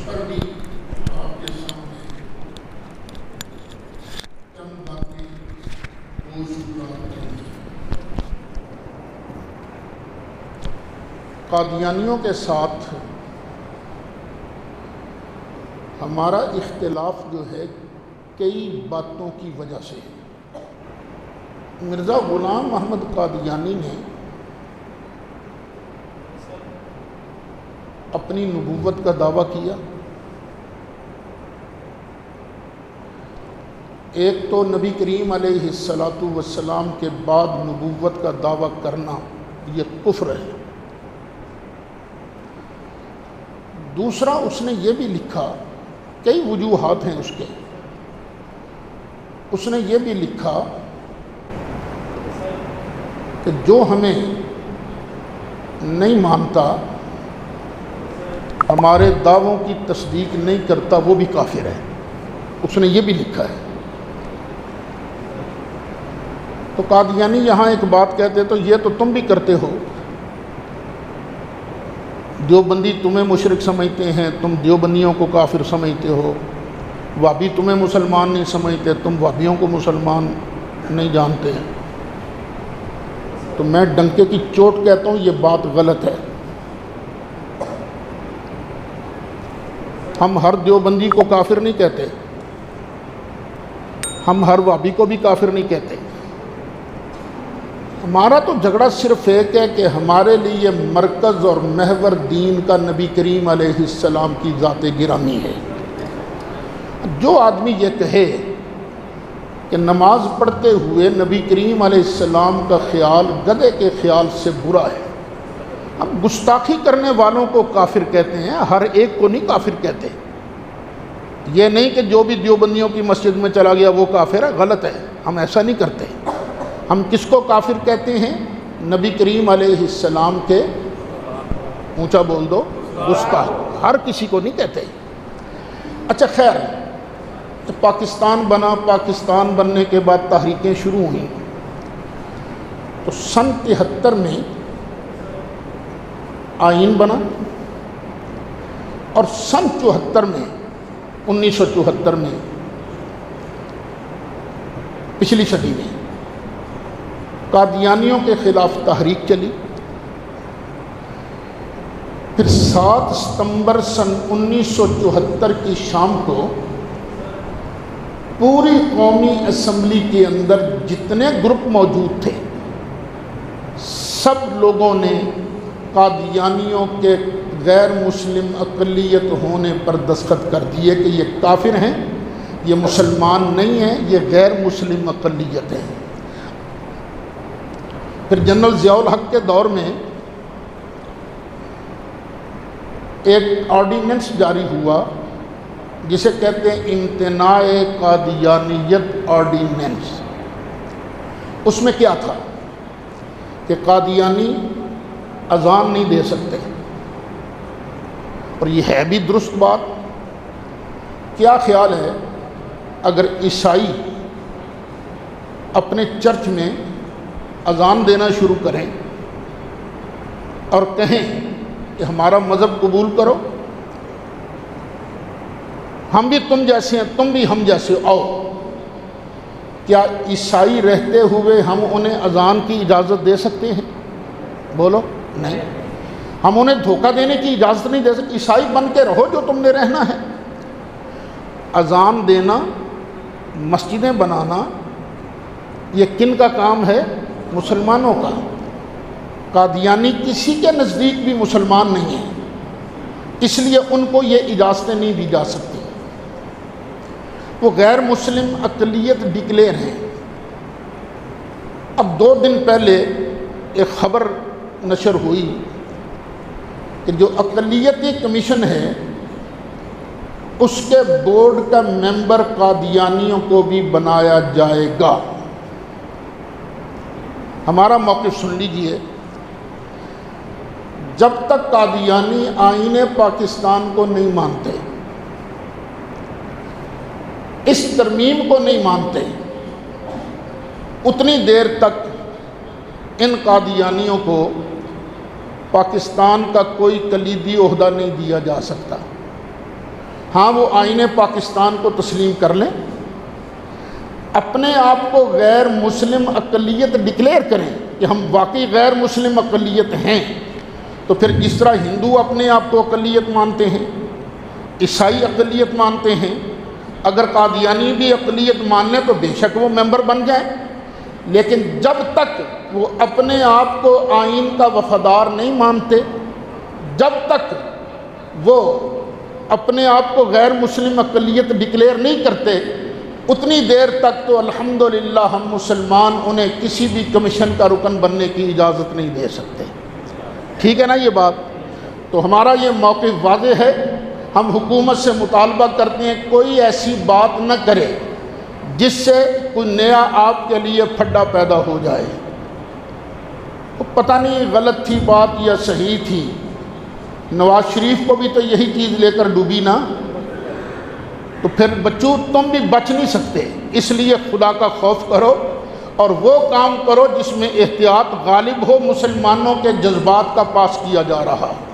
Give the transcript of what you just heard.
پر بھی آپ کے سامنے چند باتیں قادیانیوں کے ساتھ ہمارا اختلاف جو ہے کئی باتوں کی وجہ سے ہے۔ مرزا غلام محمد قادیانی نے اپنی نبوت کا دعویٰ کیا۔ ایک تو نبی کریم علیہ الصلاۃ والسلام کے بعد نبوت کا دعویٰ کرنا یہ کفر ہے۔ دوسرا اس نے یہ بھی لکھا، کئی وجوہات ہیں اس کے، اس نے یہ بھی لکھا کہ جو ہمیں نہیں مانتا، ہمارے دعووں کی تصدیق نہیں کرتا، وہ بھی کافر ہے۔ اس نے یہ بھی لکھا ہے۔ تو قادیانی یہاں ایک بات کہتے تو یہ تو تم بھی کرتے ہو، دیوبندی تمہیں مشرک سمجھتے ہیں، تم دیوبندیوں کو کافر سمجھتے ہو، وہابی تمہیں مسلمان نہیں سمجھتے، تم وہابیوں کو مسلمان نہیں جانتے ہیں۔ تو میں ڈنکے کی چوٹ کہتا ہوں، یہ بات غلط ہے۔ ہم ہر دیوبندی کو کافر نہیں کہتے، ہم ہر وہابی کو بھی کافر نہیں کہتے۔ ہمارا تو جھگڑا صرف ایک ہے کہ ہمارے لیے مرکز اور محور دین کا نبی کریم علیہ السلام کی ذات گرامی ہے۔ جو آدمی یہ کہے کہ نماز پڑھتے ہوئے نبی کریم علیہ السلام کا خیال گدھے کے خیال سے برا ہے، ہم گستاخی کرنے والوں کو کافر کہتے ہیں، ہر ایک کو نہیں کافر کہتے۔ یہ نہیں کہ جو بھی دیوبندیوں کی مسجد میں چلا گیا وہ کافر ہے، غلط ہے، ہم ایسا نہیں کرتے۔ ہم کس کو کافر کہتے ہیں؟ نبی کریم علیہ السلام کے، اونچا بول دو، گستاخ، ہر کسی کو نہیں کہتے۔ اچھا خیر، پاکستان بنا، پاکستان بننے کے بعد تحریکیں شروع ہوئیں، تو سن 73 میں آئین بنا، اور سن 74 میں 1974 میں پچھلی صدی میں قادیانیوں کے خلاف تحریک چلی۔ پھر 7 ستمبر سن 1974 کی شام کو پوری قومی اسمبلی کے اندر جتنے گروپ موجود تھے، سب لوگوں نے قادیانیوں کے غیر مسلم اقلیت ہونے پر دستخط کر دیے کہ یہ کافر ہیں، یہ مسلمان نہیں ہیں، یہ غیر مسلم اقلیت ہیں۔ پھر جنرل ضیاء الحق کے دور میں ایک آرڈیننس جاری ہوا جسے کہتے ہیں امتناع قادیانیت آرڈیننس۔ اس میں کیا تھا کہ قادیانی اذان نہیں دے سکتے، اور یہ ہے بھی درست بات۔ کیا خیال ہے اگر عیسائی اپنے چرچ میں اذان دینا شروع کریں اور کہیں کہ ہمارا مذہب قبول کرو، ہم بھی تم جیسے ہیں، تم بھی ہم جیسے آؤ؟ کیا عیسائی رہتے ہوئے ہم انہیں اذان کی اجازت دے سکتے ہیں؟ بولو نہیں، ہم انہیں دھوکہ دینے کی اجازت نہیں دے سکتے۔ عیسائی بن کے رہو جو تم نے رہنا ہے۔ اذان دینا، مسجدیں بنانا، یہ کن کا کام ہے؟ مسلمانوں کا۔ قادیانی کسی کے نزدیک بھی مسلمان نہیں ہیں، اس لیے ان کو یہ اجازتیں نہیں دی جا سکتی، وہ غیر مسلم اقلیت ڈکلیئر ہیں۔ اب 2 دن پہلے ایک خبر نشر ہوئی کہ جو اقلیتی کمیشن ہے اس کے بورڈ کا ممبر قادیانیوں کو بھی بنایا جائے گا۔ ہمارا موقف سن لیجئے، جب تک قادیانی آئین پاکستان کو نہیں مانتے، اس ترمیم کو نہیں مانتے، اتنی دیر تک ان قادیانیوں کو پاکستان کا کوئی کلیدی عہدہ نہیں دیا جا سکتا۔ ہاں وہ آئین پاکستان کو تسلیم کر لیں، اپنے آپ کو غیر مسلم اقلیت ڈکلیئر کریں کہ ہم واقعی غیر مسلم اقلیت ہیں، تو پھر جس طرح ہندو اپنے آپ کو اقلیت مانتے ہیں، عیسائی اقلیت مانتے ہیں، اگر قادیانی بھی اقلیت مان لیں تو بے شک وہ ممبر بن جائیں، لیکن جب تک وہ اپنے آپ کو آئین کا وفادار نہیں مانتے، جب تک وہ اپنے آپ کو غیر مسلم اقلیت ڈکلیئر نہیں کرتے، اتنی دیر تک تو الحمدللہ ہم مسلمان انہیں کسی بھی کمیشن کا رکن بننے کی اجازت نہیں دے سکتے۔ ٹھیک ہے نا یہ بات؟ تو ہمارا یہ موقف واضح ہے، ہم حکومت سے مطالبہ کرتے ہیں کوئی ایسی بات نہ کرے جس سے کوئی نیا آپ کے لیے پھڈا پیدا ہو جائے۔ پتہ نہیں غلط تھی بات یا صحیح تھی، نواز شریف کو بھی تو یہی چیز لے کر ڈوبی نا، تو پھر بچوں تم بھی بچ نہیں سکتے۔ اس لیے خدا کا خوف کرو اور وہ کام کرو جس میں احتیاط غالب ہو، مسلمانوں کے جذبات کا پاس کیا جا رہا ہو۔